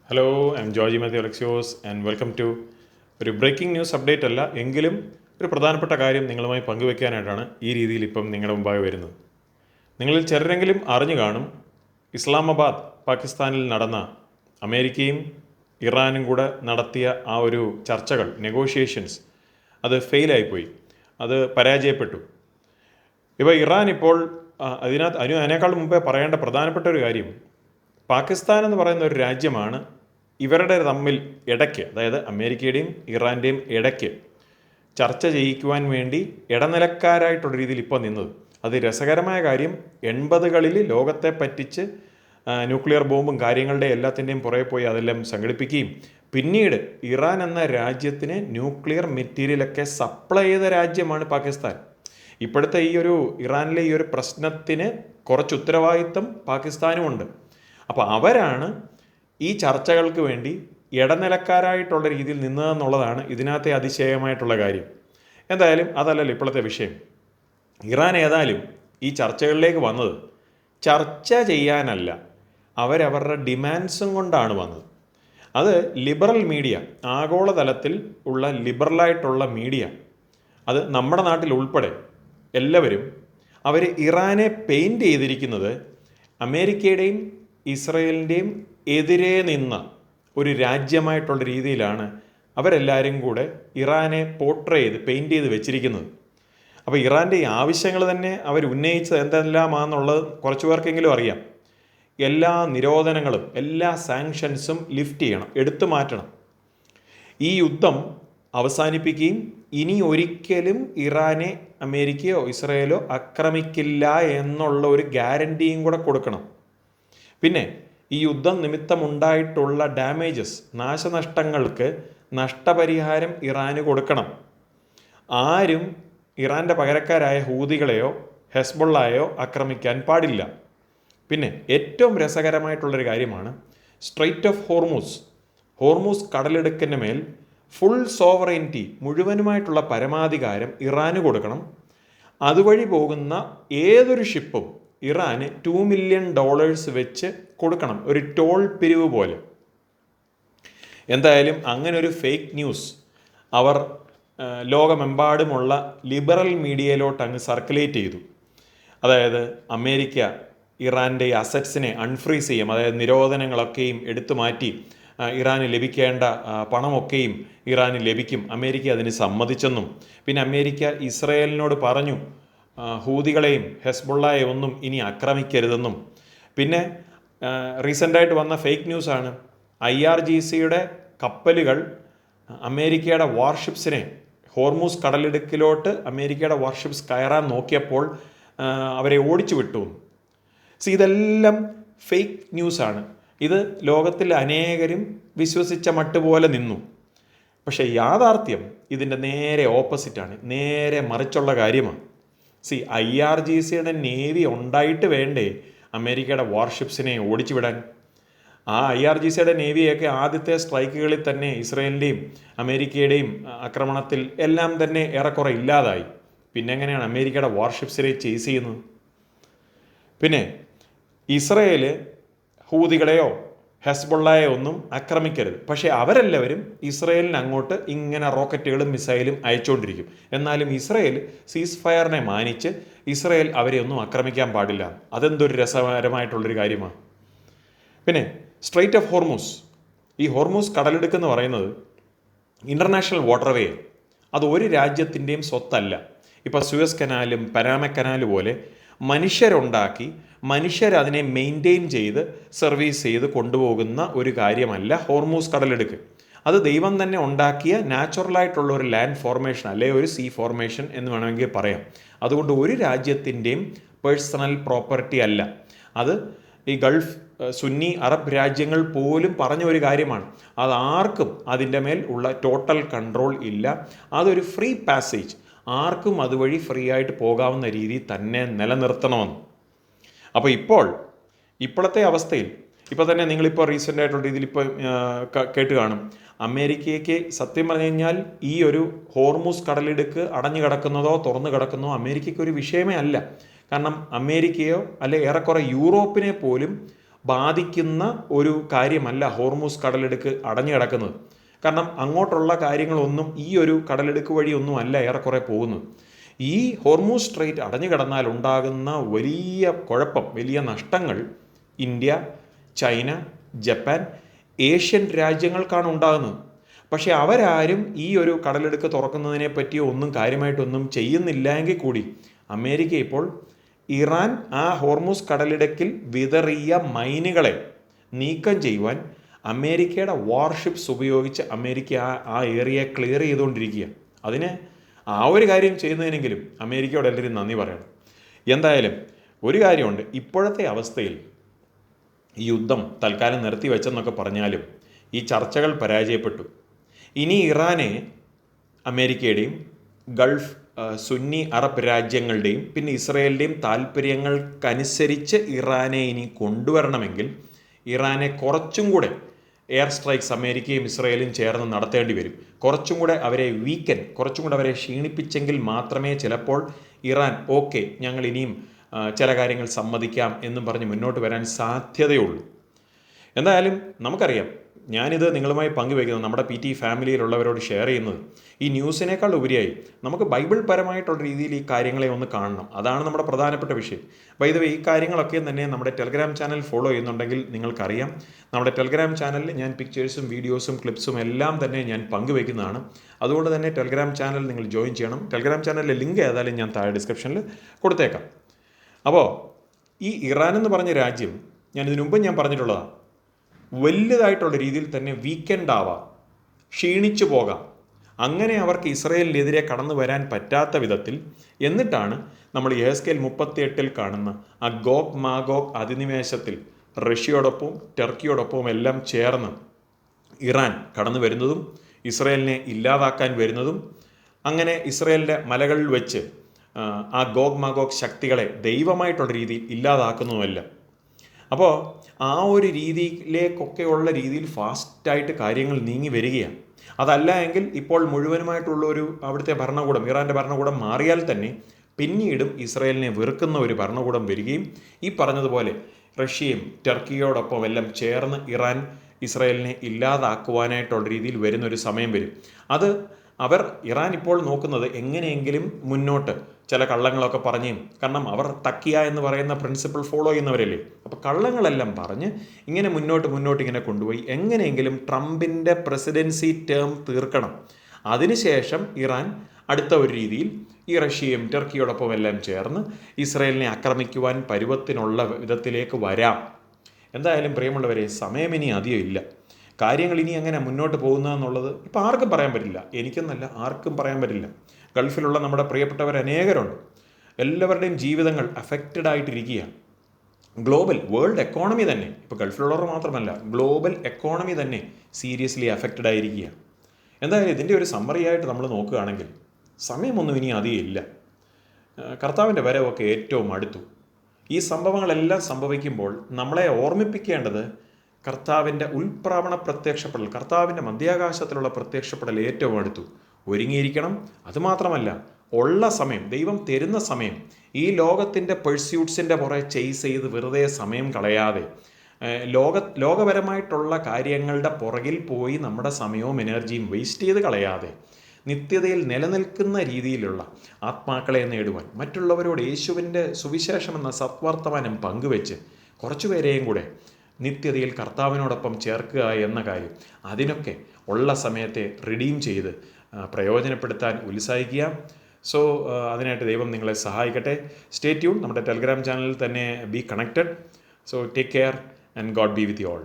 Hello, I am Georgy Mathew Alexios and welcome to ഒരു breaking news update അല്ല എങ്കിലും ഒരു പ്രധാനപ്പെട്ട കാര്യം നിങ്ങളുമായി പങ്കുവെക്കാനായിട്ടാണ് ഈ രീതിയിൽ ഇപ്പം നിങ്ങളുടെ മുമ്പാകെ വരുന്നത്. നിങ്ങളിൽ ചിലരെങ്കിലും അറിഞ്ഞു കാണും, ഇസ്ലാമാബാദ് പാകിസ്ഥാനിൽ നടന്ന അമേരിക്കയും ഇറാനും കൂടെ നടത്തിയ ആ ഒരു ചർച്ചകൾ, നെഗോഷിയേഷൻസ്, അത് ഫെയിലായിപ്പോയി, അത് പരാജയപ്പെട്ടു. ഇപ്പോൾ ഇറാൻ ഇപ്പോൾ അതിനേക്കാൾ മുമ്പേ പറയേണ്ട പ്രധാനപ്പെട്ട ഒരു കാര്യം, പാകിസ്ഥാൻ എന്ന് പറയുന്ന ഒരു രാജ്യമാണ് ഇവരുടെ തമ്മിൽ ഇടയ്ക്ക്, അതായത് അമേരിക്കയുടെയും ഇറാൻ്റെയും ഇടയ്ക്ക് ചർച്ച ചെയ്യിക്കുവാൻ വേണ്ടി ഇടനിലക്കാരായിട്ടുള്ള രീതിയിൽ ഇപ്പോൾ നിന്നത്. അത് രസകരമായ കാര്യം, 80കളിൽ ലോകത്തെ പറ്റിച്ച് ന്യൂക്ലിയർ ബോംബും കാര്യങ്ങളുടെ എല്ലാത്തിൻ്റെയും പുറകെ പോയി അതെല്ലാം സംഘടിപ്പിക്കുകയും പിന്നീട് ഇറാൻ എന്ന രാജ്യത്തിന് ന്യൂക്ലിയർ മെറ്റീരിയലൊക്കെ സപ്ലൈ ചെയ്ത രാജ്യമാണ് പാകിസ്ഥാൻ. ഇപ്പോഴത്തെ ഈ ഒരു ഇറാനിലെ ഈ ഒരു പ്രശ്നത്തിന് കുറച്ച് ഉത്തരവാദിത്തം പാകിസ്ഥാനുമുണ്ട്. അപ്പോൾ അവരാണ് ഈ ചർച്ചകൾക്ക് വേണ്ടി ഇടനിലക്കാരായിട്ടുള്ള രീതിയിൽ നിന്നതെന്നുള്ളതാണ് ഇതിനകത്തെ അതിശയമായിട്ടുള്ള കാര്യം. എന്തായാലും അതല്ലല്ലോ ഇപ്പോഴത്തെ വിഷയം. ഇറാൻ ഏതായാലും ഈ ചർച്ചകളിലേക്ക് വന്നത് ചർച്ച ചെയ്യാനല്ല, അവരവരുടെ ഡിമാൻഡ്സും കൊണ്ടാണ് വന്നത്. അത് ലിബറൽ മീഡിയ, ആഗോളതലത്തിൽ ഉള്ള ലിബറലായിട്ടുള്ള മീഡിയ, അത് നമ്മുടെ നാട്ടിൽ ഉൾപ്പെടെ എല്ലാവരും അവർ ഇറാനെ പെയിൻറ്റ് ചെയ്തിരിക്കുന്നത് അമേരിക്കയുടെയും ഇസ്രയേലിൻ്റെയും എതിരെ നിന്ന ഒരു രാജ്യമായിട്ടുള്ള രീതിയിലാണ് അവരെല്ലാവരും കൂടെ ഇറാനെ പോർട്രേ ചെയ്ത് പെയിൻറ്റ് ചെയ്ത് വെച്ചിരിക്കുന്നത്. അപ്പോൾ ഇറാൻ്റെ ഈ ആവശ്യങ്ങൾ തന്നെ അവർ ഉന്നയിച്ചത് എന്തെല്ലാമാണെന്നുള്ളത് കുറച്ച് പേർക്കെങ്കിലും അറിയാം. എല്ലാ നിരോധനങ്ങളും എല്ലാ സാങ്ഷൻസും ലിഫ്റ്റ് ചെയ്യണം, എടുത്തു മാറ്റണം. ഈ യുദ്ധം അവസാനിപ്പിക്കുകയും ഇനി ഒരിക്കലും ഇറാനെ അമേരിക്കയോ ഇസ്രയേലോ ആക്രമിക്കില്ല എന്നുള്ള ഒരു ഗ്യാരണ്ടിയും കൂടെ കൊടുക്കണം. പിന്നെ ഈ യുദ്ധം നിമിത്തമുണ്ടായിട്ടുള്ള ഡാമേജസ്, നാശനഷ്ടങ്ങൾക്ക് നഷ്ടപരിഹാരം ഇറാന് കൊടുക്കണം. ആരും ഇറാൻ്റെ പകരക്കാരായ ഹൂതികളെയോ ഹെസ്ബുള്ളയെയോ ആക്രമിക്കാൻ പാടില്ല. പിന്നെ ഏറ്റവും രസകരമായിട്ടുള്ളൊരു കാര്യമാണ് സ്ട്രെയ്റ്റ് ഓഫ് ഹോർമൂസ് കടലിടുക്കിന് മേൽ ഫുൾ സോവറൈൻറ്റി, മുഴുവനുമായിട്ടുള്ള പരമാധികാരം ഇറാന് കൊടുക്കണം. അതുവഴി പോകുന്ന ഏതൊരു ഷിപ്പും ഇറാന് $2 മില്യൺ വെച്ച് കൊടുക്കണം, ഒരു ടോൾ പിരിവ് പോലെ. എന്തായാലും അങ്ങനെ ഒരു ഫേക്ക് ന്യൂസ് അവർ ലോകമെമ്പാടുമുള്ള ലിബറൽ മീഡിയയിലോട്ട് അങ്ങ് സർക്കുലേറ്റ് ചെയ്തു. അതായത് അമേരിക്ക ഇറാൻ്റെ അസറ്റ്സിനെ അൺഫ്രീസ് ചെയ്യും, അതായത് നിരോധനങ്ങളൊക്കെയും എടുത്തു മാറ്റി ഇറാന് ലഭിക്കേണ്ട പണമൊക്കെയും ഇറാന് ലഭിക്കും, അമേരിക്ക അതിന് സമ്മതിച്ചെന്നും, പിന്നെ അമേരിക്ക ഇസ്രയേലിനോട് പറഞ്ഞു ഹൂതികളെയും ഹെസ്ബുള്ളയെയും ഒന്നും ഇനി ആക്രമിക്കരുതെന്നും. പിന്നെ റീസെൻ്റായിട്ട് വന്ന ഫേക്ക് ന്യൂസാണ്, IRGCയുടെ കപ്പലുകൾ അമേരിക്കയുടെ വാർഷിപ്സിനെ ഹോർമൂസ് കടലിടുക്കിലോട്ട് അമേരിക്കയുടെ വാർഷിപ്സ് കയറാൻ നോക്കിയപ്പോൾ അവരെ ഓടിച്ചു വിട്ടു. ഇതെല്ലാം ഫേക്ക് ന്യൂസാണ്. ഇത് ലോകത്തിൽ അനേകരും വിശ്വസിച്ച മട്ടുപോലെ നിന്നു. പക്ഷേ യാഥാർത്ഥ്യം ഇതിൻ്റെ നേരെ ഓപ്പോസിറ്റാണ്, നേരെ മറിച്ചുള്ള കാര്യമാണ്. IRGCയുടെ നേവി ഉണ്ടായിട്ട് വേണ്ടേ അമേരിക്കയുടെ വാർഷിപ്സിനെ ഓടിച്ചു വിടാൻ? ആ IRGCയുടെ നേവിയൊക്കെ ആദ്യത്തെ സ്ട്രൈക്കുകളിൽ തന്നെ ഇസ്രയേലിൻ്റെയും അമേരിക്കയുടെയും ആക്രമണത്തിൽ എല്ലാം തന്നെ ഏറെക്കുറെ ഇല്ലാതായി. പിന്നെ എങ്ങനെയാണ് അമേരിക്കയുടെ വാർഷിപ്സിനെ ചേസ് ചെയ്യുന്നത്? പിന്നെ ഇസ്രയേൽ ഹൂതികളെയോ ഹെസ്ബുള്ളയെയോ ഒന്നും ആക്രമിക്കരുത്, പക്ഷേ അവരെല്ലാവരും ഇസ്രയേലിന് അങ്ങോട്ട് ഇങ്ങനെ റോക്കറ്റുകളും മിസൈലും അയച്ചുകൊണ്ടിരിക്കും. എന്നാലും ഇസ്രയേൽ സീസ് ഫയറിനെ മാനിച്ച് ഇസ്രയേൽ അവരെ ഒന്നും ആക്രമിക്കാൻ പാടില്ല. അതെന്തൊരു രസകരമായിട്ടുള്ളൊരു കാര്യമാണ്. പിന്നെ സ്ട്രെയ്റ്റ് ഓഫ് ഹോർമൂസ്, ഈ ഹോർമൂസ് കടലിടുക്കെന്ന് പറയുന്നത് ഇൻ്റർനാഷണൽ വാട്ടർവേ, അത് ഒരു രാജ്യത്തിൻ്റെയും സ്വത്തല്ല. ഇപ്പോൾ സൂയസ് കനാലും പനാമ കനാല് പോലെ മനുഷ്യരുണ്ടാക്കി മനുഷ്യരതിനെ മെയിൻറ്റെയിൻ ചെയ്ത് സർവീസ് ചെയ്ത് കൊണ്ടുപോകുന്ന ഒരു കാര്യമല്ല ഹോർമൂസ് കടലിടുക്ക്. അത് ദൈവം തന്നെ ഉണ്ടാക്കിയ നാച്ചുറലായിട്ടുള്ള ഒരു ലാൻഡ് ഫോർമേഷൻ, അല്ലെ ഒരു സീ ഫോർമേഷൻ എന്ന് വേണമെങ്കിൽ പറയാം. അതുകൊണ്ട് ഒരു രാജ്യത്തിൻ്റെയും പേഴ്സണൽ പ്രോപ്പർട്ടി അല്ല അത്. ഈ ഗൾഫ് സുന്നി അറബ് രാജ്യങ്ങൾ പോലും പറഞ്ഞ ഒരു കാര്യമാണ്. അത് ആർക്കും അതിൻ്റെ മേൽ ഉള്ള ടോട്ടൽ കൺട്രോൾ ഇല്ല. അതൊരു ഫ്രീ പാസേജ്, ആർക്കും അതുവഴി ഫ്രീ ആയിട്ട് പോകാവുന്ന രീതിയിൽ തന്നെ നിലനിർത്തണമെന്ന്. അപ്പോൾ ഇപ്പോഴത്തെ അവസ്ഥയിൽ ഇപ്പോൾ തന്നെ നിങ്ങളിപ്പോൾ റീസെൻ്റ് ആയിട്ടുള്ള രീതിയിൽ ഇപ്പോൾ കേട്ട് കാണും, അമേരിക്കയ്ക്ക് സത്യം പറഞ്ഞു കഴിഞ്ഞാൽ ഈ ഒരു ഹോർമൂസ് കടലിടുക്ക് അടഞ്ഞു കിടക്കുന്നതോ തുറന്നു കിടക്കുന്നതോ അമേരിക്കയ്ക്ക് ഒരു വിഷയമേ അല്ല. കാരണം അമേരിക്കയോ അല്ലെ ഏറെക്കുറെ യൂറോപ്പിനെ പോലും ബാധിക്കുന്ന ഒരു കാര്യമല്ല ഹോർമൂസ് കടലിടുക്ക് അടഞ്ഞു കിടക്കുന്നത്. കാരണം അങ്ങോട്ടുള്ള കാര്യങ്ങളൊന്നും ഈ ഒരു കടലിടുക്ക് വഴിയൊന്നും അല്ല ഏറെക്കുറെ പോകുന്നത്. ഈ ഹോർമൂസ് സ്ട്രെയിറ്റ് അടഞ്ഞു കിടന്നാൽ ഉണ്ടാകുന്ന വലിയ കുഴപ്പം, വലിയ നഷ്ടങ്ങൾ ഇന്ത്യ, ചൈന, ജപ്പാൻ, ഏഷ്യൻ രാജ്യങ്ങൾക്കാണ് ഉണ്ടാകുന്നത്. പക്ഷേ അവരാരും ഈ ഒരു കടലെടുക്ക് തുറക്കുന്നതിനെ പറ്റി ഒന്നും കാര്യമായിട്ടൊന്നും ചെയ്യുന്നില്ല എങ്കിൽ കൂടി അമേരിക്ക ഇപ്പോൾ ഇറാൻ ആ ഹോർമൂസ് കടലിടുക്കിൽ വിതറിയ മൈനുകളെ നീക്കം ചെയ്യുവാൻ അമേരിക്കയുടെ വാർഷിപ്സ് ഉപയോഗിച്ച് അമേരിക്ക ആ ഏരിയ ക്ലിയർ ചെയ്തുകൊണ്ടിരിക്കുക. അതിന് ആ ഒരു കാര്യം ചെയ്യുന്നതിനെങ്കിലും അമേരിക്കയോട് എല്ലാവരും നന്ദി പറയണം. എന്തായാലും ഒരു കാര്യമുണ്ട്, ഇപ്പോഴത്തെ അവസ്ഥയിൽ ഈ യുദ്ധം തൽക്കാലം നിർത്തിവെച്ചെന്നൊക്കെ പറഞ്ഞാലും ഈ ചർച്ചകൾ പരാജയപ്പെട്ടു. ഇനി ഇറാനെ അമേരിക്കയുടെയും ഗൾഫ് സുന്നി അറബ് രാജ്യങ്ങളുടെയും പിന്നെ ഇസ്രയേലിൻ്റെയും താല്പര്യങ്ങൾക്കനുസരിച്ച് ഇറാനെ ഇനി കൊണ്ടുവരണമെങ്കിൽ ഇറാനെ കുറച്ചും കൂടെ എയർ സ്ട്രൈക്സ് അമേരിക്കയും ഇസ്രയേലും ചേർന്ന് നടത്തേണ്ടി വരും. കുറച്ചും കൂടെ അവരെ കുറച്ചും കൂടെ അവരെ ക്ഷീണിപ്പിച്ചെങ്കിൽ മാത്രമേ ചിലപ്പോൾ ഇറാൻ ഓക്കെ ഞങ്ങൾ ഇനിയും ചില കാര്യങ്ങൾ സമ്മതിക്കാം എന്നും പറഞ്ഞ് മുന്നോട്ട് വരാൻ സാധ്യതയുള്ളൂ. എന്തായാലും നമുക്കറിയാം, ഞാനിത് നിങ്ങളുമായി പങ്കുവയ്ക്കുന്നത് നമ്മുടെ PT ഫാമിലിയിലുള്ളവരോട് ഷെയർ ചെയ്യുന്നത് ഈ ന്യൂസിനേക്കാൾ ഉപരിയായി നമുക്ക് ബൈബിൾ പരമായിട്ടുള്ള രീതിയിൽ ഈ കാര്യങ്ങളെ ഒന്ന് കാണണം. അതാണ് നമ്മുടെ പ്രധാനപ്പെട്ട വിഷയം. ബൈ ദ വേ, ഈ കാര്യങ്ങളൊക്കെ തന്നെ നമ്മുടെ ടെലഗ്രാം ചാനൽ ഫോളോ ചെയ്യുന്നുണ്ടെങ്കിൽ നിങ്ങൾക്കറിയാം, നമ്മുടെ ടെലഗ്രാം ചാനലിൽ ഞാൻ പിക്ചേഴ്സും വീഡിയോസും ക്ലിപ്സും എല്ലാം തന്നെ ഞാൻ പങ്കുവയ്ക്കുന്നതാണ്. അതുകൊണ്ട് തന്നെ ടെലഗ്രാം ചാനൽ നിങ്ങൾ ജോയിൻ ചെയ്യണം. ടെലഗ്രാം ചാനലിലെ ലിങ്ക് ഏതായാലും ഞാൻ താഴെ ഡിസ്ക്രിപ്ഷനിൽ കൊടുത്തേക്കാം. അപ്പോൾ ഈ ഇറാൻ എന്ന് പറഞ്ഞ രാജ്യം ഇതിനു മുമ്പ് ഞാൻ പറഞ്ഞിട്ടുള്ളതാണ്, വലുതായിട്ടുള്ള രീതിയിൽ തന്നെ വീക്കെൻഡ് ആവാം, ക്ഷീണിച്ചു പോകാം. അങ്ങനെ അവർക്ക് ഇസ്രയേലിനെതിരെ കടന്നു വരാൻ പറ്റാത്ത വിധത്തിൽ എന്നിട്ടാണ് നമ്മൾ യെഹെസ്കേൽ 38 കാണുന്ന ആ ഗോഗ് മാഗോഗ് അധിനിവേശത്തിൽ റഷ്യയോടൊപ്പവും ടർക്കിയോടൊപ്പവും എല്ലാം ചേർന്ന് ഇറാൻ കടന്നു വരുന്നതും ഇസ്രയേലിനെ ഇല്ലാതാക്കാൻ വരുന്നതും അങ്ങനെ ഇസ്രയേലിൻ്റെ മലകളിൽ വെച്ച് ആ ഗോഗ് മാഗോഗ് ശക്തികളെ ദൈവമായിട്ടുള്ള രീതിയിൽ ഇല്ലാതാക്കുന്നതുമല്ല. അപ്പോൾ ആ ഒരു രീതിയിലേക്കൊക്കെയുള്ള രീതിയിൽ ഫാസ്റ്റായിട്ട് കാര്യങ്ങൾ നീങ്ങി വരികയാണ്. അതല്ല എങ്കിൽ ഇപ്പോൾ മുഴുവനുമായിട്ടുള്ള അവിടുത്തെ ഭരണകൂടം, ഇറാൻ്റെ ഭരണകൂടം മാറിയാൽ തന്നെ പിന്നീടും ഇസ്രയേലിനെ വെറുക്കുന്ന ഒരു ഭരണകൂടം വരികയും ഈ പറഞ്ഞതുപോലെ റഷ്യയും ടർക്കിയോടൊപ്പം എല്ലാം ചേർന്ന് ഇസ്രയേലിനെ ഇല്ലാതാക്കുവാനായിട്ടുള്ള രീതിയിൽ വരുന്നൊരു സമയം വരും. ഇറാൻ ഇപ്പോൾ നോക്കുന്നത് എങ്ങനെയെങ്കിലും മുന്നോട്ട് ചില കള്ളങ്ങളൊക്കെ പറഞ്ഞും, കാരണം അവർ തക്കിയ എന്ന് പറയുന്ന പ്രിൻസിപ്പിൾ ഫോളോ ചെയ്യുന്നവരല്ലേ. അപ്പോൾ കള്ളങ്ങളെല്ലാം പറഞ്ഞ് ഇങ്ങനെ മുന്നോട്ട് ഇങ്ങനെ കൊണ്ടുപോയി എങ്ങനെയെങ്കിലും ട്രംപിൻ്റെ പ്രസിഡൻസി ടേം തീർക്കണം. അതിനുശേഷം ഇറാൻ അടുത്ത ഒരു രീതിയിൽ ഈ റഷ്യയും ടർക്കിയോടൊപ്പം എല്ലാം ചേർന്ന് ഇസ്രയേലിനെ ആക്രമിക്കുവാൻ പരുവത്തിനുള്ള വിധത്തിലേക്ക് വരാം. എന്തായാലും പ്രിയമുള്ളവരെ, സമയം ഇനി അധികം ഇല്ല. കാര്യങ്ങൾ ഇനി എങ്ങനെ മുന്നോട്ട് പോകുന്നതെന്നുള്ളത് ഇപ്പോൾ ആർക്കും പറയാൻ പറ്റില്ല. എനിക്കെന്നല്ല, ആർക്കും പറയാൻ പറ്റില്ല. ഗൾഫിലുള്ള നമ്മുടെ പ്രിയപ്പെട്ടവർ അനേകരുണ്ട്. എല്ലാവരുടെയും ജീവിതങ്ങൾ അഫക്റ്റഡ് ആയിട്ടിരിക്കുകയാണ്. വേൾഡ് എക്കോണമി തന്നെ, ഇപ്പോൾ ഗൾഫിലുള്ളവർ മാത്രമല്ല, ഗ്ലോബൽ എക്കോണമി തന്നെ സീരിയസ്ലി അഫക്റ്റഡ് ആയിരിക്കുകയാണ്. എന്തായാലും ഇതിൻ്റെ ഒരു സമ്മറിയായിട്ട് നമ്മൾ നോക്കുകയാണെങ്കിൽ സമയമൊന്നും ഇനി അധികം ഇല്ല. കർത്താവിൻ്റെ വരവൊക്കെ ഏറ്റവും അടുത്തു. ഈ സംഭവങ്ങളെല്ലാം സംഭവിക്കുമ്പോൾ നമ്മളെ ഓർമ്മിപ്പിക്കേണ്ടത് കർത്താവിൻ്റെ ഉൽപ്രാവണ പ്രത്യക്ഷപ്പെടൽ, കർത്താവിൻ്റെ മധ്യാകാശത്തിലുള്ള പ്രത്യക്ഷപ്പെടൽ ഏറ്റവും അടുത്തു. ഒരുങ്ങിയിരിക്കണം. അതുമാത്രമല്ല, ഉള്ള സമയം, ദൈവം തരുന്ന സമയം, ഈ ലോകത്തിൻ്റെ പെർസ്യൂട്ട്സിൻ്റെ പുറകെ ചെയ്സ് ചെയ്ത് വെറുതെ സമയം കളയാതെ ലോകപരമായിട്ടുള്ള കാര്യങ്ങളുടെ പുറകിൽ പോയി നമ്മുടെ സമയവും എനർജിയും വേസ്റ്റ് ചെയ്ത് കളയാതെ നിത്യതയിൽ നിലനിൽക്കുന്ന രീതിയിലുള്ള ആത്മാക്കളെ നേടുവാൻ മറ്റുള്ളവരോട് യേശുവിൻ്റെ സുവിശേഷമെന്ന സത്വർത്തമാനം പങ്കുവെച്ച് കുറച്ചുപേരെയും കൂടെ നിത്യതയിൽ കർത്താവിനോടൊപ്പം ചേർക്കുക എന്ന കാര്യം, അതിനൊക്കെ ഉള്ള സമയത്തെ റിഡീം ചെയ്ത് പ്രയോജനപ്പെടുത്താൻ ഉത്സാഹിക്കുക. സോ അതിനായിട്ട് ദൈവം നിങ്ങളെ സഹായിക്കട്ടെ. Stay tune. നമ്മുടെ ടെലഗ്രാം ചാനലിൽ തന്നെ be connected. So take care and God B with you all.